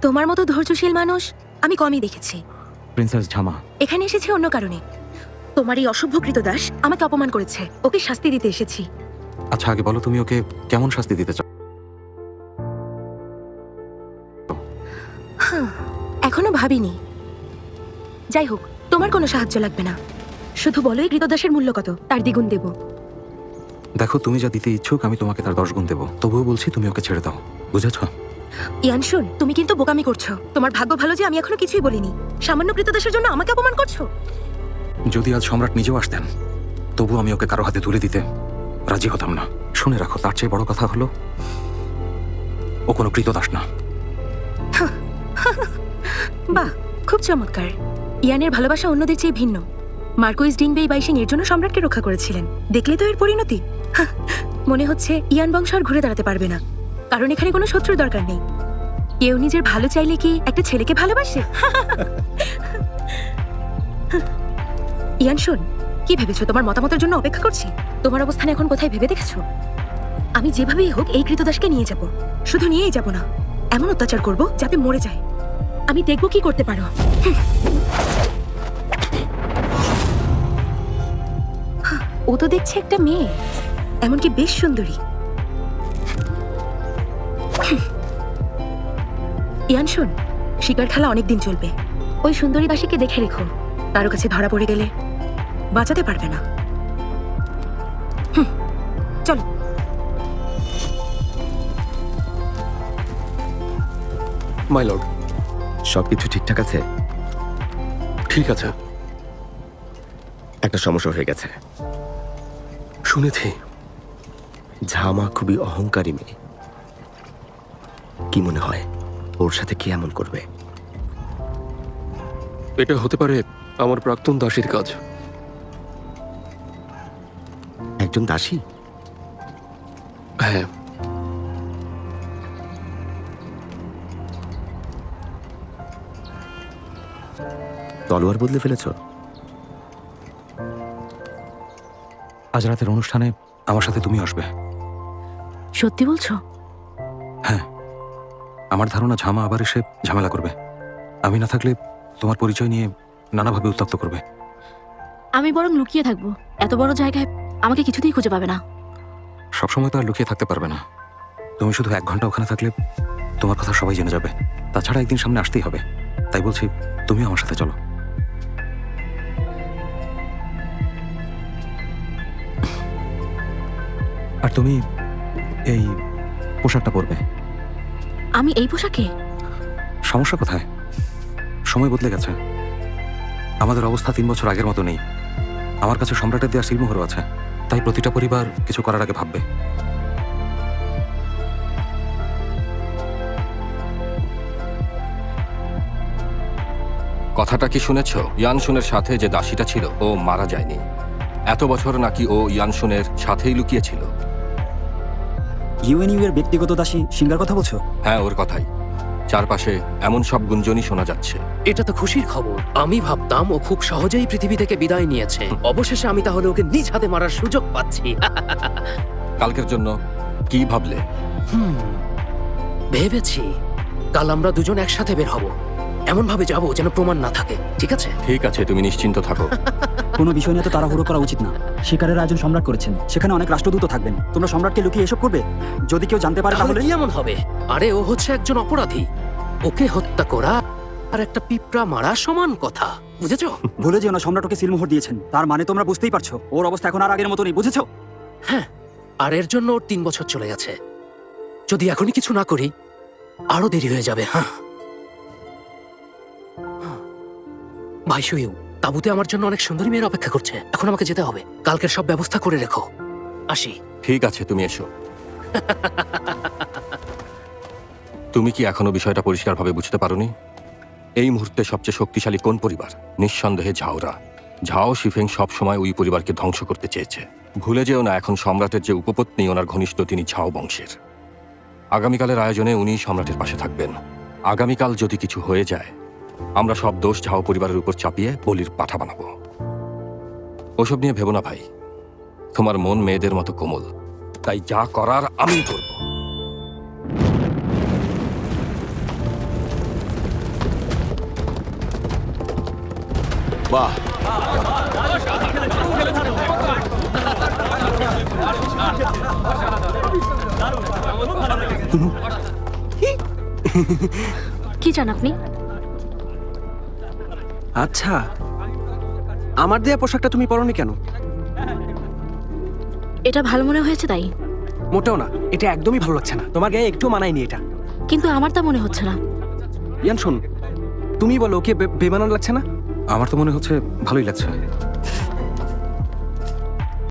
তোমার মতো ধৈর্যশীল মানুষ আমি কমই দেখেছি। প্রিন্সেস ঝামা, এখানে এসেছি অন্য কারণে। তোমার এই অসভ্য কৃতদাস আমাকে অপমান করেছে, ওকে শাস্তি দিতে এসেছি। আচ্ছা আগে বলো তুমি ওকে কেমন শাস্তি দিতে চাও? এখনো ভাবিনি। যাই হোক, তোমার কোনো সাহায্য লাগবে না। শুধু বলো এই কৃতদাসের মূল্য কত, তার দ্বিগুণ দেব। দেখো তুমি যা দিতে ইচ্ছুক আমি তোমাকে তার 10 গুণ দেবো, তবুও বলছি তুমি ওকে ছেড়ে দাও, বুঝেছ? ইয়ান শুন, তুমি কিন্তু বোকামি করছো। তোমার ভাগ্য ভালো যে আমি এখনো কিছুই বলিনি। সামান্য কৃতদাসের জন্য আমাকে অপমান করছো। যদি আজ সম্রাট নিজেও আসতেন তবু আমি ওকে কারো হাতে তুলে দিতে রাজি হতাম না। শুনে রাখো, তার চেয়ে বড় কথা হলো ও কোনো কৃতদাস না। বাহ, খুব চমৎকার। ইয়ানের ভালোবাসা অন্যদের চেয়ে ভিন্ন। মার্কুইস ডিংবেই বাইশিং এর জন্য সম্রাটকে রক্ষা করেছিলেন। দেখলে তো এর পরিণতি। মনে হচ্ছে ইয়ান বংশ আর ঘুরে দাঁড়াতে পারবে না, কারণ এখানে কোনো শত্রুর দরকার নেই। কেউ নিজের ভালো চাইলে কি একটা ছেলেকে ভালোবাসে? ইয়ান শোন, কি ভেবেছো তোমার মতামতের জন্য অপেক্ষা করছি? তোমার অবস্থান এখন কোথায় ভেবে দেখেছো? আমি যেভাবেই হোক এই কৃতদাসকে নিয়ে যাব। শুধু নিয়েই যাব না, এমন অত্যাচার করব যাতে মরে যায়। আমি দেখব কি করতে পারো। ও তো দেখছে একটা মেয়ে, এমনকি বেশ সুন্দরী। ইয়ান শোন, শিকার খেলা অনেকদিন চলবে। ওই সুন্দরী দাসীকে দেখে রেখো, কারো কাছে ধরা পড়ে গেলে বাঁচাতে পারবে না। চলো। মাই লর্ড, সবকিছু ঠিকঠাক আছে? ঠিক আছে। একটা সমস্যা হয়ে গেছে। শুনেছি। ঝামা খুবই অহংকারী মেয়ে। কি মনে হয় ওর সাথে কি এমন করবে? এটা হতে পারে আমার প্রাক্তন দাসীর কাজ। একজন দাসী? হ্যাঁ। তলোয়ার বদলে ফেলেছ? আজ রাতের অনুষ্ঠানে আমার সাথে তুমি আসবে। সত্যি বলছো? হ্যাঁ, আমার ধারণা ঝামা আবার এসে ঝামেলা করবে। আমি না থাকলে তোমার পরিচয় নিয়ে নানাভাবে উত্তপ্ত করবে। আমি বরং লুকিয়ে থাকবো। এত বড় জায়গায় আমাকে কিছুতেই খুঁজে পাবে না। সবসময় তো আর লুকিয়ে থাকতে পারবে না। তুমি শুধু 1 ঘন্টা ওখানে থাকলে তোমার কথা সবাই জেনে যাবে। তাছাড়া একদিন সামনে আসতেই হবে। তাই বলছি তুমিও আমার সাথে চলো। আর তুমি এই পোশাকটা পরবে। আমি এই পোশাকে? সমস্যা কোথায়? সময় বদলে গেছে। আমাদের অবস্থা 3 বছর আগের মতো নেই। আমার কাছে সম্রাটের দেওয়া সিলমোহরও আছে। তাই প্রতিটা পরিবার কিছু করার আগে ভাববে। কথাটা কি শুনেছ? ইয়ানশুনের সাথে যে দাসীটা ছিল ও মারা যায়নি। এত বছর নাকি ও ইয়ানশুনের সাথেই লুকিয়েছিল। ইউএনইউ এর ব্যক্তিগত দাসী সিঙ্গার কথা বলছো? হ্যাঁ, ওর কথাই। চারপাশে এমন সব গুঞ্জনই শোনা যাচ্ছে। এটা তো খুশির খবর। আমি ভাবতাম ও খুব সহজেই পৃথিবী থেকে বিদায় নিয়েছে। অবশেষে আমি তাহলে ওকে নিজ হাতে মারার সুযোগ পাচ্ছি। কালকের জন্য কি ভাবলে? ভেবেছি কাল আমরা দুজন একসাথে বের হব। এমন ভাবে যাবো যেন প্রমাণ না থাকে। ঠিক আছে? ঠিক আছে, তুমি নিশ্চিন্ত থাকো। কোনো বিষয় নিয়ে তো তাড়াহুড়ো করা উচিত না। শিকারের আয়োজন সম্রাট করেছেন, সেখানে অনেক রাষ্ট্রদূত থাকবেন। তোমরা সম্রাটকে লুকিয়ে এসব করবে? যদি কেউ জানতে পারে তাহলে তাহলে? কি এমন হবে? আরে ও হচ্ছে একজন অপরাধী। ওকে হত্যা করা আর একটা পিঁপড়া মারা সমান কথা, বুঝেছো? ভুলে যেও না সম্রাট ওকে সিলমোহর দিয়েছেন। তার মানে তোমরা বুঝতেই পারছো ওর অবস্থা এখন আর আগের মতো নেই, বুঝেছো? হ্যাঁ, আর এর জন্য ওর 3 বছর চলে গেছে। যদি এখনই কিছু না করি আরো দেরি হয়ে যাবে। হ্যাঁ ভাই সুইউ, তাবুতে আমার জন্য অনেক সুন্দরী মেয়ের অপেক্ষা করছে। এখন আমাকে যেতে হবে। কালকের সব ব্যবস্থা করে রেখো। আসি। ঠিক আছে, তুমি এসো। তুমি কি এখনো বিষয়টা পরিষ্কারভাবে বুঝতে পারোনি? এই মুহূর্তে সবচেয়ে শক্তিশালী কোন পরিবার? নিঃসন্দেহে ঝাওরা। ঝাও শিফেং সব সময় ওই পরিবারকে ধ্বংস করতে চেয়েছে। ভুলে যেও না, এখন সম্রাটের যে উপপত্নী ওনার ঘনিষ্ঠ, তিনি ঝাও বংশের। আগামীকালের আয়োজনে উনি সম্রাটের পাশে থাকবেন। আগামীকাল যদি কিছু হয়ে যায়, আমরা সব দোষ ঝাও পরিবারের উপর চাপিয়ে বলির পাঠা বানাবো। ওসব নিয়ে ভেবো না ভাই। তোমার মন মেয়েদের মতো কোমল, তাই যা করার আমি করব। বাহ, কি চান আপনি? আচ্ছা, আমার দেয়া পোশাকটা তুমি পরনি কেন? এটা ভালো মনে হয়েছে তাই। মোটেও না, এটা একদমই ভালো লাগছে না। তোমার গায়ে একটু মানায়নি এটা। কিন্তু আমার তা মনে হচ্ছে না। ইয়ান শোন, তুমি বলো ওকে বেমানান লাগছে না? আমার তো মনে হচ্ছে ভালোই লাগছে।